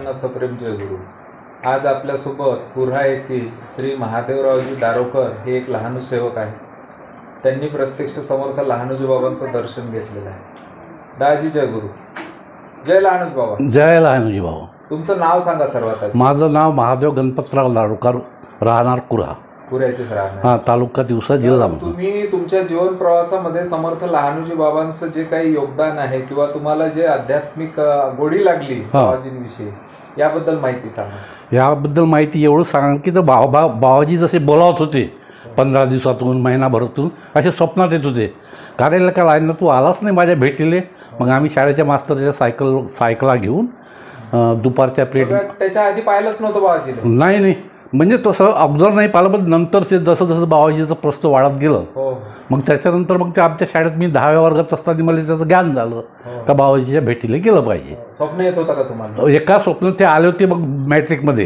सर्वांना सप्रेम जय गुरु। आज आपल्यासोबत कुऱ्हा येथील श्री महादेवरावजी दारोकर हे एक लहानू सेवक आहे। त्यांनी प्रत्यक्ष समर्थ लहानूजी बाबांचं दर्शन घेतलेलं आहे। दाजी जय गुरु। जय लहानूजी बाबा। जय लहानूजी बाबा। तुमचं नाव सांगा सर्वात आधी। माझं नाव महादेव गणपतराव दारोकर, राहणार कुऱ्हा, कुऱ्हाचेच राहणार। हां, तालुका दिवसा, जिल्हा। तुम्ही तुमच्या जीवन प्रवासामध्ये समर्थ लहानूजी बाबांचं जे काही योगदान आहे किंवा तुम्हाला जे आध्यात्मिक गोडी लागली बाबाजींविषयी, याबद्दल माहिती सांगा। याबद्दल माहिती एवढं सांगा की तर बाबाजी जसे बोलावत होते 15 दिवसातून, महिनाभरातून, असे स्वप्नात येत होते। कार्याला काय लाईन तू आलाच नाही माझ्या भेटीले। मग आम्ही शाळेच्या मास्तरच्या सायकला घेऊन दुपारच्या त्याच्या आधी पाहिलंच नव्हतं बाबाजीला? नाही, म्हणजे तसं ऑब्झर्व नाही पाहिलं, पण नंतर जसं जसं बाबाजीचं प्रस्त वाढत गेलं, मग त्याच्यानंतर मग ते आमच्या शाळेत मी 10व्या वर्गात असताना मला त्याचं ज्ञान झालं का बाबाजीच्या भेटीला गेलं पाहिजे। स्वप्न येत होतं का तुम्हाला? एका स्वप्न ते आले होते मग मॅट्रिकमध्ये,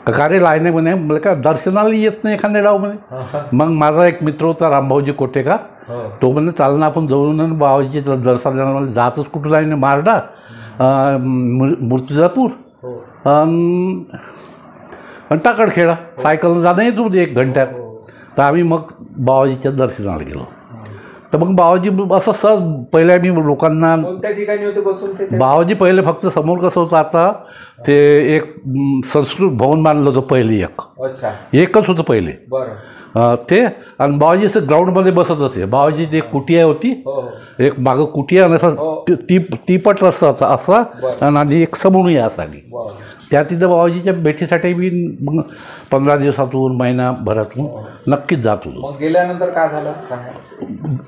का रे लायने म्हणे, मला का दर्शनाला येत नाही एखाद्या डाव म्हणे। मग माझा एक मित्र होता रामभाऊजी कोटेका, तो म्हणे चालना आपण जाऊन बाबाजीच्या दर्शनाला जातच कुठं आहे, मारडा, मूर्तिजापूर आणि टाकडखेडा, सायकलनं जाणं येत होते 1 घंट्यात। तर आम्ही मग बाबाजीच्या दर्शनाला गेलो। तर मग बाबाजी असं सहज पहिले आम्ही लोकांना कोणत्या ठिकाणी होते बसून ते? बाबाजी पहिले फक्त समोर कसं होतं, आता ते एक संस्कृत भवन बांधलं होतं पहिले, एकच होतं पहिले ते। आणि बाबाजी असं ग्राउंडमध्ये बसत असे। बाबाजीची एक कुटिया होती, एक मागं कुटिया असं तीपट रस्ता होता असा, आणि एक समोरून यासाठी त्या तिथं बाबाजीच्या भेटीसाठी मी मग 15 दिवसातून, महिनाभरातून नक्कीच जात होतो। गेल्यानंतर काय झालं सांगा?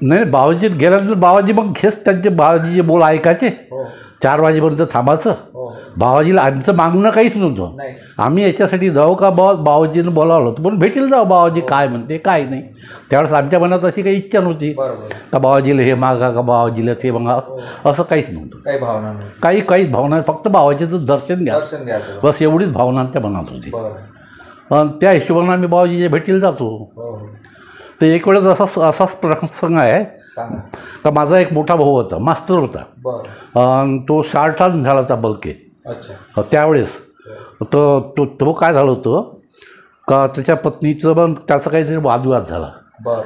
नाही, बाबाजी गेल्यानंतर बाबाजी मग हेच त्यांचे बाबाजीचे बोल ऐकायचे। 4 वाजेपर्यंत थांबायचं। बाबाजीला आमचं मागणं काहीच नव्हतं, आम्ही याच्यासाठी जाऊ का बाबाजीनं बोलावलं होतं, पण भेटीला जाऊ बाबाजी काय म्हणते काय नाही। त्यावेळेस आमच्या मनात अशी काही इच्छा नव्हती का बाबाजीला हे मागा का बाबाजीला ते मागा, असं काहीच नव्हतं। काही भावना नाही, काहीच भावना, फक्त बाबाजीचं दर्शन घ्या बस, एवढीच भावना आमच्या मनात होती। आणि त्या हिशोबाने आम्ही बाबाजीच्या भेटीला जातो। तर एक वेळेस असाच प्रसंग आहे का माझा एक मोठा भाऊ होता, मास्तर होता, तो शार्टान झाला होता बलके त्यावेळेस। तो काय झालं होतं का त्याच्या पत्नीचं पण त्याचा काहीतरी वादविवाद झाला।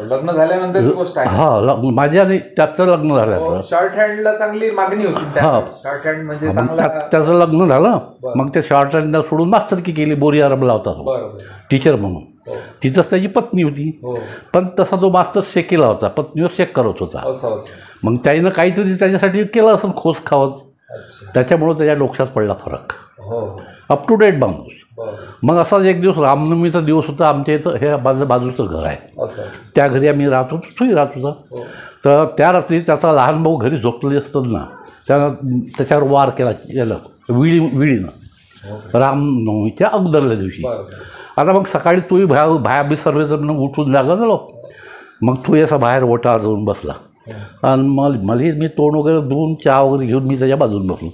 लग्न झाल्यानंतर गोष्ट आहे? हां, माझ्या आणि त्याचं लग्न झालं। शॉर्ट हँडला चांगली मागणी होती। शॉर्ट हँड म्हणजे त्याचं लग्न झालं, मग त्या शॉर्ट हँडला सोडून मास्तरकी केली, बोरी अरबला होता टीचर म्हणून। तिथंच त्याची पत्नी होती, पण तसा तो मास्तर शेकेला होता, पत्नीवर शेक करत होता। मग त्यानं काहीतरी त्याच्यासाठी केलं असं खोस खावत, त्याच्यामुळं त्याच्या डोक्यात पडला फरक। अप टू डेट माणूस। मग असाच एक दिवस रामनवमीचा दिवस होता, आमच्या इथं हे माझं बाजूचं घर आहे, त्या घरी आम्ही राहत होतो, तोही राहत होता। तर त्या रात्री त्याचा लहान भाऊ घरी झोपलेली असताना त्यानं त्याच्यावर वार केला विळीनं रामनवमीच्या अगोदरल्या दिवशी। आता मग सकाळी तोही बाहेर सर्वजण उठून जागा झालो, मग तो असा बाहेर ओटावर जाऊन बसला, आणि मला मी तोंड वगैरे धुवून चहा वगैरे घेऊन मी त्याच्या बाजून बसलो।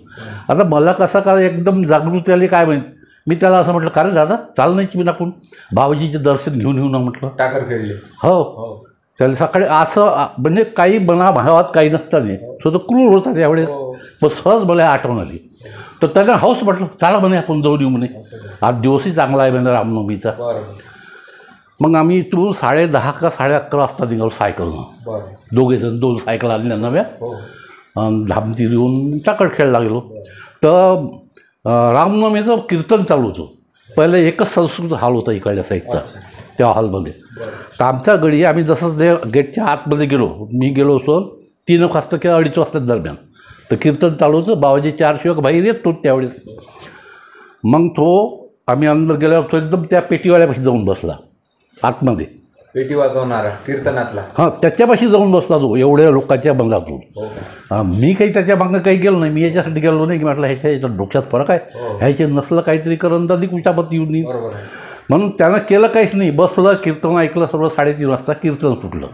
आता मला कसं काय एकदम जागृती आली काय माहीत, मी त्याला असं म्हटलं, का रे दादा चाल नाही मी आपण बाबाजीचे दर्शन घेऊन येऊ ना म्हटलं। टाकर खेळले? हो, त्याला सकाळी असं म्हणजे काही भावात काही नसताना स्वतः क्रूर होता त्यावेळेस, मग सहज मला आठवण आली। तर त्याला हौस म्हटलं चला म्हणे आपण जाऊन येऊ म्हणे, आज दिवसही चांगला आहे म्हणे रामनवमीचा। मग आम्ही इथून 10:30 का 11:30 वाजता निघालो सायकलनं, दोघेजण 2 सायकल आणल्या नव्या, धामती देऊन टाकडखेडला गेलो। तर रामनवमीचं कीर्तन चालू होतं, पहिले एकच संस्कृत हॉल होता इकडल्या साईडचा, त्या हॉलमध्ये। तर आमच्या गडी आम्ही जसं ते गेटच्या आतमध्ये गेलो, मी गेलो असो 3 वाजता किंवा 2:30 वाजता दरम्यान, तर कीर्तन चालू होतं, बाबाजी 4 शिवक बाहेर येतो त्यावेळेस। मग तो आम्ही अंदर गेल्यावर तो एकदम त्या पेटीवाल्यापाशी जाऊन बसला आतमध्ये, पेटी वाजवणारा कीर्तनातला, हां, त्याच्यापाशी जाऊन बसला तो एवढ्या लोकांच्या बंगातून। मी काही त्याच्या मागं काही गेलो नाही, मी याच्यासाठी गेलो नाही की म्हटलं ह्याच्या डोक्यात फरक आहे, ह्याचे नसलं काहीतरी करून तर अधिक विचापत्ती येऊन नाही, म्हणून त्यानं केलं काहीच नाही, बसलं कीर्तन ऐकलं सर्व। 3:30 वाजता कीर्तन सुटलं,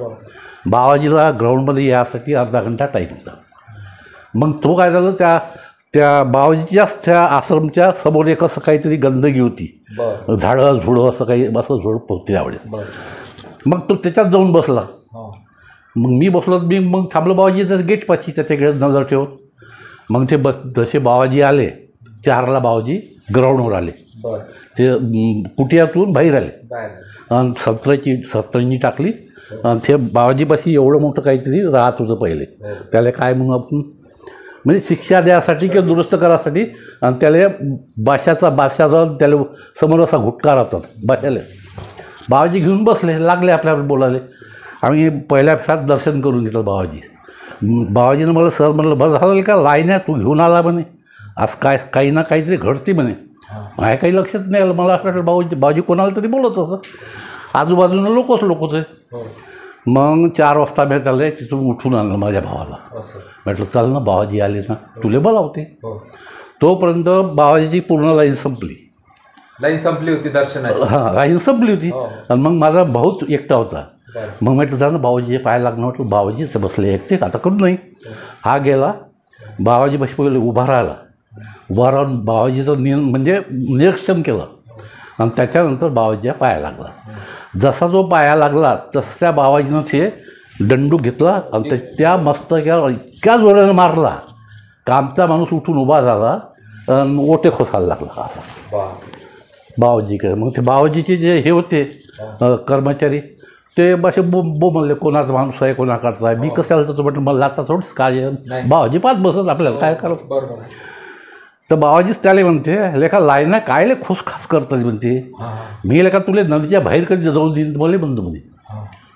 बाबाजीला ग्राउंडमध्ये यासाठी अर्धा घंटा टाईम होता। मग तो काय झालं, त्या बाबाजीच्याच त्या आश्रमच्या समोर एक असं काहीतरी गंदगी होती, झाडं झुडं असं काही असं झुडप होती त्यावेळेस। मग तो त्याच्यात जाऊन बसला, मग मी बसलो, मी मग थांबलो बाबाजीच्या गेटपाशी त्याच्याकडे नजर ठेवत। मग ते जसे बाबाजी आले 4ला बाबाजी ग्राउंडवर आले. बर. ते कुटियातून बाहेर आले बाहेर. आणि सतरंजी टाकली आणि ते बाबाजीपाशी एवढं मोठं काहीतरी राहत होतं पहिले. त्याला काय म्हणू आपण, म्हणजे शिक्षा द्यासाठी किंवा दुरुस्त करायसाठी. आणि त्याला बादशाचा त्याला समोर असा घुटका राहतात बाशाला. बाबाजी घेऊन बसले, लागले आपल्याला बोलायला. आम्ही पहिल्या फेऱ्यात दर्शन करून घेतलं बाबाजीनं मला सर म्हणलं, बरं झालं का लाईन्या तू घेऊन आला म्हणे, आज काही ना काहीतरी घडते म्हणे. माझ्या काही लक्षात नाही आलं. मला असं वाटलं बाबाजी कोणाला तरी बोलत होतं. आजूबाजूनं लोक होते. मग 4 वाजता मी त्याला तिथून उठून आणलं माझ्या भावाला. म्हटलं चल ना, बाबाजी आले ना, तुला बोलावते. तोपर्यंत बाबाजीची पूर्ण लाईन संपली. लाईन संपली होती दर्शनाची. हां, लाईन संपली होती. आणि मग माझा भाऊच एकटा होता. मग म्हटलं जा ना, बाबाजीचे पाय लागणं. म्हटलं बाबाजीच बसले एकटे, आता करू नाही. हा गेला बाबाजी बस पहिले उभा राहून बाबाजीचं म्हणजे निरीक्षण केलं. आणि त्याच्यानंतर बाबाजीच्या पाया लागला. जसा जो पाया लागला तसा बाबाजीनं ते दंडू घेतला आणि त्या मस्तकावर इतक्या जोरानं मारला का आमचा माणूस उठून उभा झाला आणि ओटे खोसायला लागला असा बाबाजीकडे. मग ते बाबाजीचे जे हे होते कर्मचारी ते असे बोंबले, कोणाचा माणूस आहे, कोणाकडचा आहे. मी कशाला तर म्हटलं मला आता थोडंच काय, बाबाजी पाच बसत आपल्याला काय करायचं. तर बाबाजीच त्याला म्हणते, लेखा लाईना काय खोसखास करतात म्हणते. मी लेखा तुला नदीच्या बाहेर कधी जाऊन देईन मला म्हणतो म्हणे.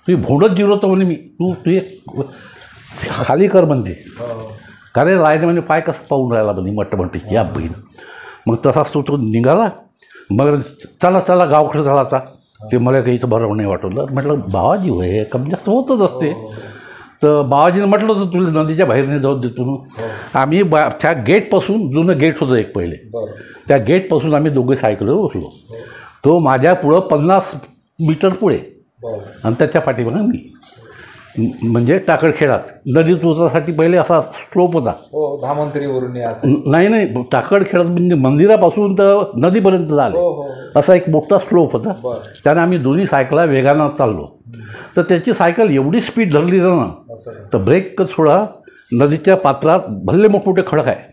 तुम्ही भोंडच जिरवतो म्हणे मी, तू एक खाली कर म्हणते. कारण लाईन म्हणजे पाय कसं पाहून राहिला म्हणे म्हणते या बहीण. मग तसाच तो निघाला. मग चला गावकडे झाला आता. ते मला काहीच बरं नाही वाटलं. म्हटलं बाबाजी होय कमी जास्त होतच असते. तर बाबाजीनं म्हटलं होतं तुला नदीच्या बाहेर नाही जाऊ देतो. आम्ही त्या गेटपासून, जुनं गेट होतं एक पहिले, त्या गेटपासून आम्ही दोघे सायकलवर बसलो. तो माझ्या पुढं 50 मीटर पुढे आणि त्याच्या पाठीमागं मी. म्हणजे टाकडखेडात नदीत उतरण्यासाठी पहिले असा स्लोप होता. धामंतरीवरून नाही टाकडखेडात म्हणजे मंदिरापासून तर नदीपर्यंत झालं असा एक मोठा स्लोप होता. त्याने आम्ही दोन्ही सायकला वेगानं चाललो. तर त्याची सायकल एवढी स्पीड धरली ना तर ब्रेक सोडा, नदीच्या पात्रात भल्ले मोठमोठे खडक आहे.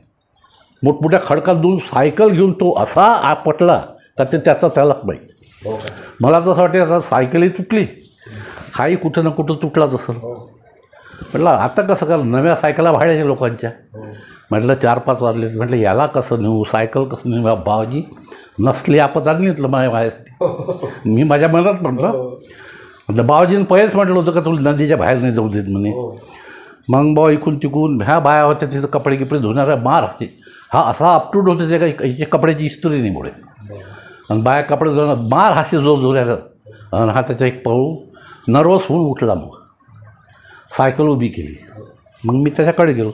मोठमोठ्या खडकात दोन सायकल घेऊन तो असा आपटला का ते त्याचा त्यालाच बाई. मला तसं वाटते आता सायकलही तुटली, हाही कुठं ना कुठं तुटलाच असेल. म्हटलं आता कसं कर, नव्या सायकला भाड्याच्या लोकांच्या. म्हटलं 4-5 वाजले. म्हटलं याला कसं नेऊ, सायकल कसं नेऊ. बाबाजी नसली आपत्काली घेतलं माझ्यासाठी. मी माझ्या मनात म्हटलं. बाबाजीनं पहिलेच म्हटलं होतं का तुला नदीच्या बाहेर नाही जाऊ देत म्हणे. मग बाबा इकून तिकून ह्या बाया होत्या तिथं कपडे गिपडे धुणाऱ्या मार असते. हा असा अपटूड होते ते काही कपड्याची इस्त्री नाही मुळे. आणि बाया कपडे धुणार मार हासे जोरानं. आणि हा त्याचा एक पाहू नर्वस होऊन उठला. मग सायकल उभी केली. मग मी त्याच्याकडे गेलो.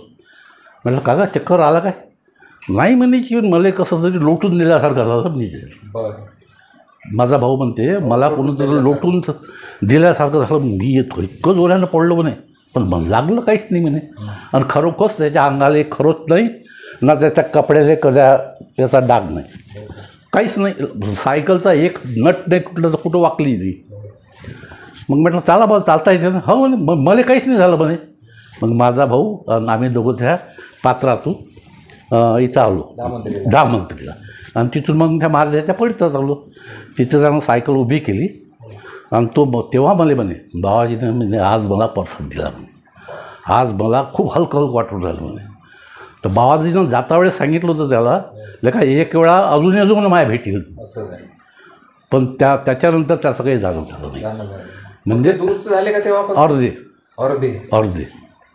म्हटलं काका चक्कर आला काय. नाही म्हणे की मला कसं तरी लोटून दिल्यासारखं झालं. मी माझा भाऊ म्हणते मला कोणीतरी लोटून दिल्यासारखं झालं. मी येतो इतकं जोरानं पडलो म्हणे, पण मग लागलं काहीच नाही म्हणे. आणि खरोखरच त्याच्या अंगाला एक खरोच नाही ना, त्याच्या कपड्याला कद्या त्याचा डाग नाही, काहीच नाही. सायकलचा एक नट नाही कुठलं तर कुठं वाकली ती. मग म्हटलं चला बा चालता येते ना. हो म्हणे. मग मला काहीच नाही झालं म्हणे. मग माझा भाऊ आणि आम्ही दोघं त्या पात्रातून इथं आलो धामंतरीला. आणि तिथून मग त्या महाराजाच्या पडतात आलो. तिथं जाऊन सायकल उभी केली. आणि तो तेव्हा मला म्हणे बाबाजीने म्हणजे आज मला प्रसाद दिला म्हणे, आज मला खूप हलकं वाटून राहिलं म्हणे. तर बाबाजीनं जाता वेळेस सांगितलं होतं त्याला लेखा एक वेळा अजून माझ्या भेटील. पण त्याच्यानंतर त्याचं काही झालं नाही. म्हणजे दुरुस्त झाले का तेव्हा अर्धे.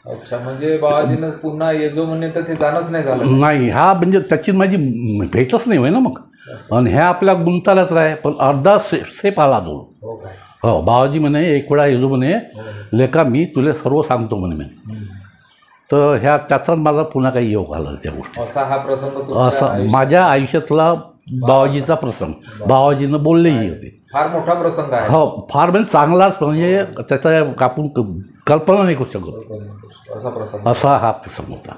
अच्छा, म्हणजे बाबाजीनं पुन्हा येजो म्हणे तर ते जाणंच नाही झालं. नाही, हा म्हणजे त्याची माझी भेटच नाही होय ना मग. आणि ह्या आपल्या गुंतालाच आहे. पण अर्धा सेप आला तो. हो, बाबाजी म्हणे एक वेळा येजो म्हणे लेका मी तुला सर्व सांगतो म्हणे. तर ह्या त्याचाच माझा पुन्हा काही योग आला त्या गोष्टी. असा हा प्रसंग असा माझ्या आयुष्यातला बाबाजीचा प्रसंग. बाबाजीनं बोललेही होते. फार मोठा प्रसंग आहे. हो, फार म्हणजे चांगलाच, म्हणजे त्याचा आपण कल्पना नाही करू शकत असा प्रसंग, असा हा प्रसंग होता.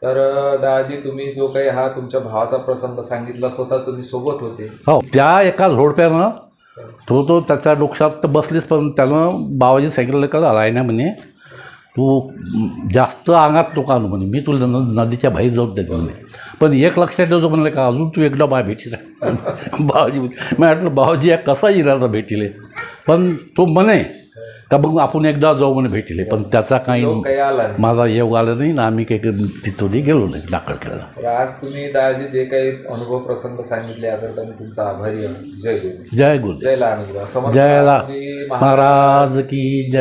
तर दादाजी तुम्ही जो काही हा तुमच्या भावाचा प्रसंग सांगितला, स्वतः तुम्ही सोबत होते. हो, त्या एका झोडप्यानं तो त्याच्या डोक्यात तर बसलीच. पण त्यानं बाबाजी सांगितलं का लायना म्हणे तू जास्त अंगात नको आणू म्हणे, मी तुला नदीच्या बाहेर जाऊ देतो म्हणे. पण एक लक्षात ठेवतो म्हणलं का अजून तू एकदा बा भेटील भावाजी मी म्हटलं भावाजी या कसा येणार भेटीले, पण तो म्हणे का मग आपण एकदा जाऊ म्हणे भेटीले, पण त्याचा काही काही आला नाही. माझा योग आला नाही ना आम्ही काही तिथं गेलो नाही दाखल केला. तर आज तुम्ही दादाजी जे काही अनुभव प्रसंग सांगितले याकरता मी तुमचा आभारी आहे. जय गुरु. जय गुरु जय लहानुजी. समर्थ जय लहानुजी महाराज. महाराज की जय.